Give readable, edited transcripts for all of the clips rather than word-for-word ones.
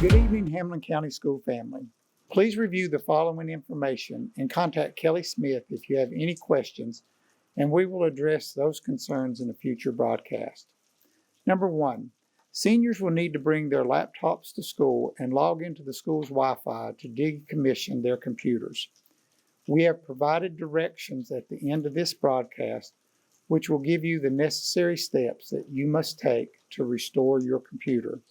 Good evening, Hamlin County School family. Please review the following information and contact Kelly Smith if you have any questions, and we will address those concerns in a future broadcast. Number 1, seniors will need to bring their laptops to school and log into the school's Wi-Fi to decommission their computers. We have provided directions at the end of this broadcast, which will give you the necessary steps that you must take to restore your computer.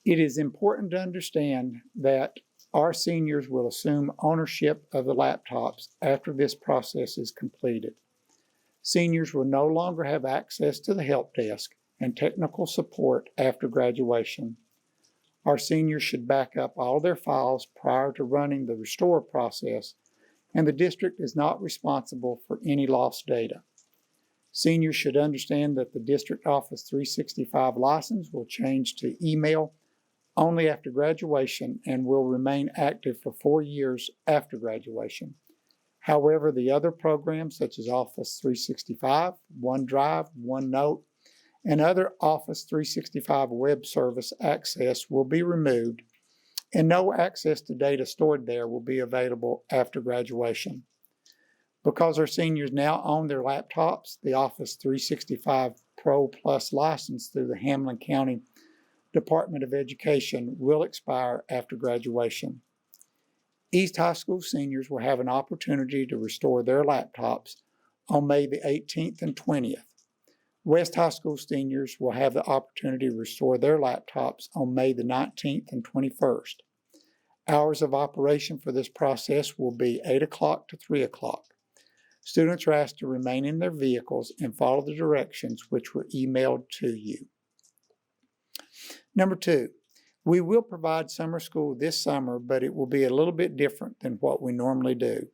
It is important to understand that our seniors will assume ownership of the laptops after this process is completed. Seniors will no longer have access to the help desk and technical support after graduation. Our seniors should back up all their files prior to running the restore process, and the district is not responsible for any lost data. Seniors should understand that the District Office 365 license will change to email only after graduation and will remain active for 4 years after graduation. However, the other programs such as Office 365, OneDrive, OneNote, and other Office 365 web service access will be removed, and no access to data stored there will be available after graduation. Because our seniors now own their laptops, the Office 365 Pro Plus license through the Hamlin County Department of Education will expire after graduation. East High School seniors will have an opportunity to restore their laptops on May the 18th and 20th. West High School seniors will have the opportunity to restore their laptops on May the 19th and 21st. Hours of operation for this process will be 8 o'clock to 3 o'clock. Students are asked to remain in their vehicles and follow the directions which were emailed to you. Number 2, we will provide summer school this summer, but it will be a little bit different than what we normally do.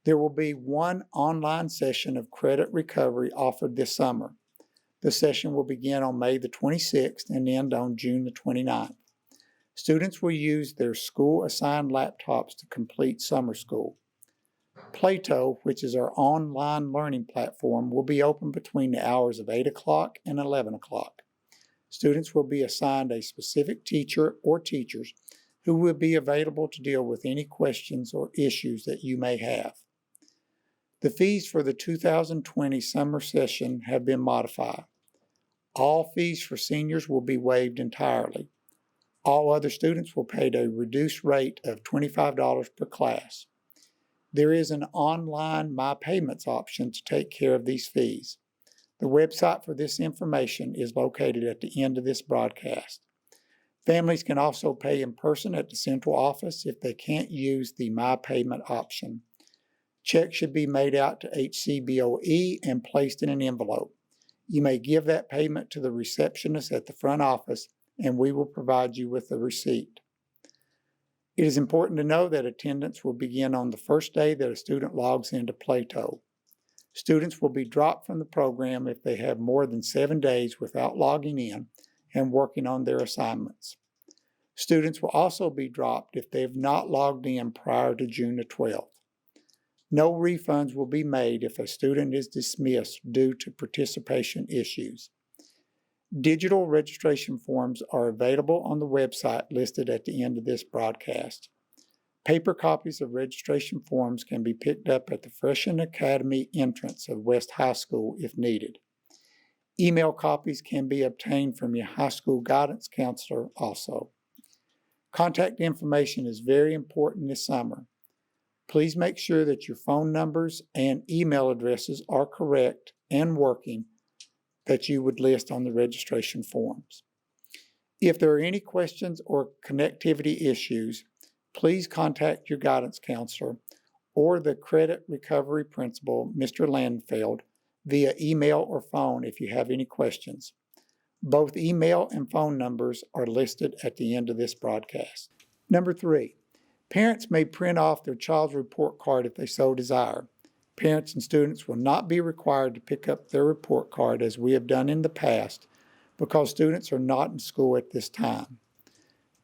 There will be one online session of credit recovery offered this summer. The session will begin on May the 26th and end on June the 29th. Students will use their school-assigned laptops to complete summer school. Plato, which is our online learning platform, will be open between the hours of 8 o'clock and 11 o'clock. Students will be assigned a specific teacher or teachers who will be available to deal with any questions or issues that you may have. The fees for the 2020 summer session have been modified. All fees for seniors will be waived entirely. All other students will pay a reduced rate of $25 per class. There is an online My Payments option to take care of these fees. The website for this information is located at the end of this broadcast. Families can also pay in person at the central office if they can't use the My Payment option. Checks should be made out to HCBOE and placed in an envelope. You may give that payment to the receptionist at the front office, and we will provide you with the receipt. It is important to know that attendance will begin on the first day that a student logs into Plato. Students will be dropped from the program if they have more than 7 days without logging in and working on their assignments. Students will also be dropped if they have not logged in prior to June the 12th. No refunds will be made if a student is dismissed due to participation issues. Digital registration forms are available on the website listed at the end of this broadcast. Paper copies of registration forms can be picked up at the Freshen Academy entrance of West High School if needed. Email copies can be obtained from your high school guidance counselor also. Contact information is very important this summer. Please make sure that your phone numbers and email addresses are correct and working that you would list on the registration forms. If there are any questions or connectivity issues, please contact your guidance counselor or the credit recovery principal, Mr. Landfeld, via email or phone if you have any questions. Both email and phone numbers are listed at the end of this broadcast. Number 3, parents may print off their child's report card if they so desire. Parents and students will not be required to pick up their report card as we have done in the past because students are not in school at this time.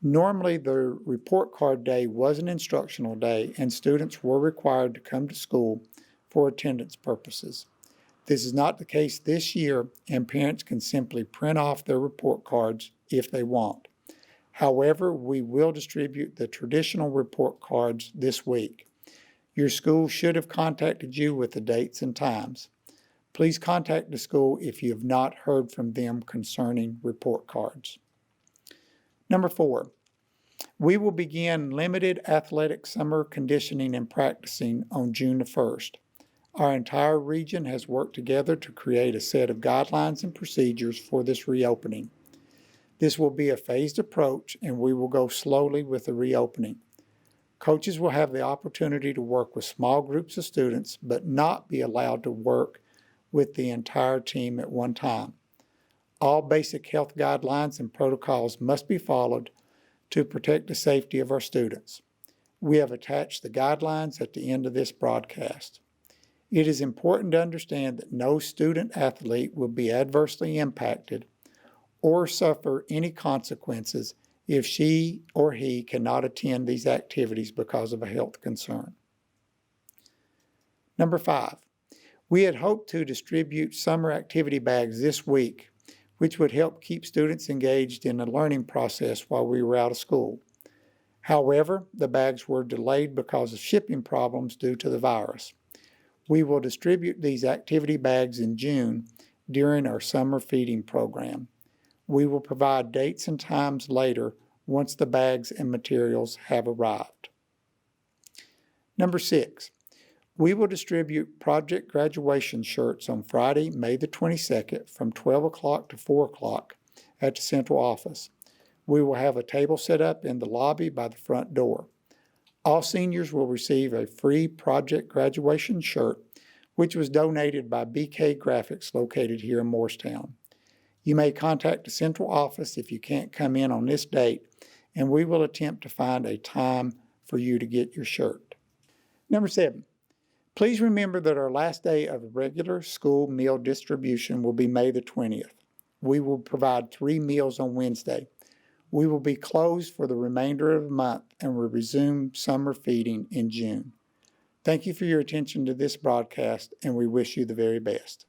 Normally, the report card day was an instructional day and students were required to come to school for attendance purposes. This is not the case this year, and parents can simply print off their report cards if they want. However, we will distribute the traditional report cards this week. Your school should have contacted you with the dates and times. Please contact the school if you have not heard from them concerning report cards. Number 4, we will begin limited athletic summer conditioning and practicing on June the 1st. Our entire region has worked together to create a set of guidelines and procedures for this reopening. This will be a phased approach, and we will go slowly with the reopening. Coaches will have the opportunity to work with small groups of students, but not be allowed to work with the entire team at one time. All basic health guidelines and protocols must be followed to protect the safety of our students. We have attached the guidelines at the end of this broadcast. It is important to understand that no student athlete will be adversely impacted or suffer any consequences if she or he cannot attend these activities because of a health concern. Number 5, we had hoped to distribute summer activity bags this week, which would help keep students engaged in the learning process while we were out of school. However, the bags were delayed because of shipping problems due to the virus. We will distribute these activity bags in June during our summer feeding program. We will provide dates and times later once the bags and materials have arrived. Number 6, we will distribute project graduation shirts on Friday, May the 22nd from 12 o'clock to 4 o'clock at the central office. We will have a table set up in the lobby by the front door. All seniors will receive a free project graduation shirt, which was donated by BK Graphics located here in Morristown. You may contact the central office if you can't come in on this date, and we will attempt to find a time for you to get your shirt. Number 7, please remember that our last day of regular school meal distribution will be May the 20th. We will provide 3 meals on Wednesday. We will be closed for the remainder of the month and will resume summer feeding in June. Thank you for your attention to this broadcast, and we wish you the very best.